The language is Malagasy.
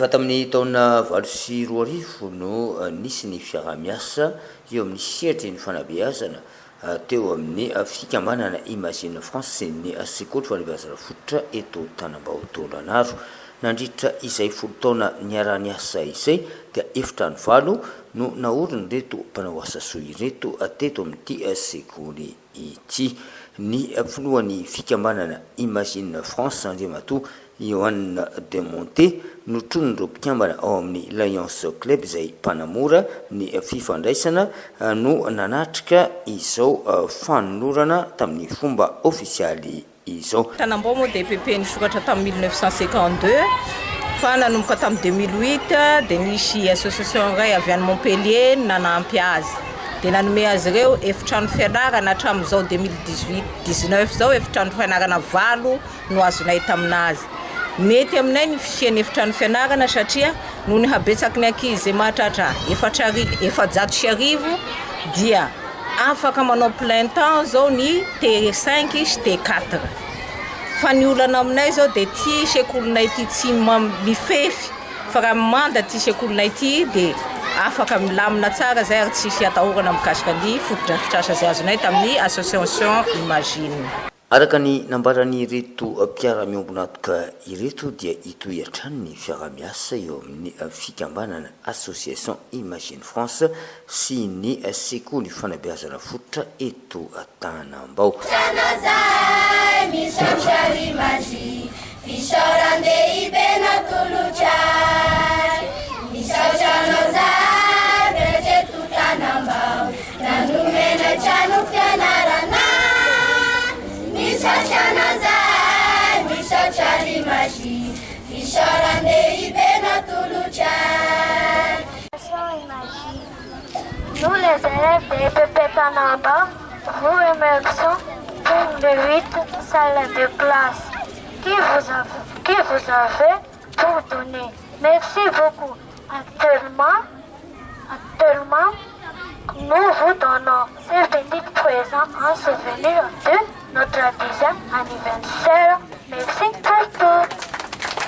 Rehefa tamin'ny taona 2024 no nisy ny Fiaraha-miasa eo amin'ny sietry ny fanabeazana teo amin'ny fikambanana IMAG'IN France sy ny sekoly fanabeazana fototra eto Tanambao Tolagnaro. Nandritra izay folo taona niarany asa izay dia efitrano valo no naoriny reto mpanao asa soa ireto teto amin'ity sekoly ity. Ny filohan'ny fikambanana IMAG'IN France andriamatoa Johanna de Monte no tronindreo mpikambana ao amin'ny l'Alliance Club izay mpanamora ny fifandraisana no nanatrika izao fanolorana tamin'ny fomba ofisialy izao. Tanambao moa dia EPP nisokatra tamin'ny 1952 fa nanomboka tamin'ny 2008 dia nisy association iray avy any Montpellier nanampy azy. Dia nanome azy ireo efitrano fianarana hatramin'izao 2018-19 zao efitrano fianarana valo no azonay taminazy. Mety aminay ny fisian'ny efitrano fianarana satria noho ny habetsaky ny ankizy mahatratra efajato sy arivo dia afaka manao plein temps zao ny T5 sy T4. Fa ny olana aminay zao dia ty sekolinay ty tsy mifefy fa raha manda ty sekolinay ty dia afaka milamina tsara zay ary tsisy atahorana mikasika ny fotodrafitrasa zay azonay tamin'ny Association IMAG'IN. Araka ny nambarany ireto mpiara-miombonatoka ireto dia itoertrany ny fiaraha-miasa eo amin'ny fikambanana Association IMAG'IN France sy ny sekoly fanabeazana fototra eto Tanambao. Nous les élèves de EPP Tanambao vous remercions pour les 8 salles de classe qui vous avez pour donner. Merci beaucoup. Actuellement, nous vous donnons ces petits présents en souvenir de notre 10e anniversaire. Merci pour tout.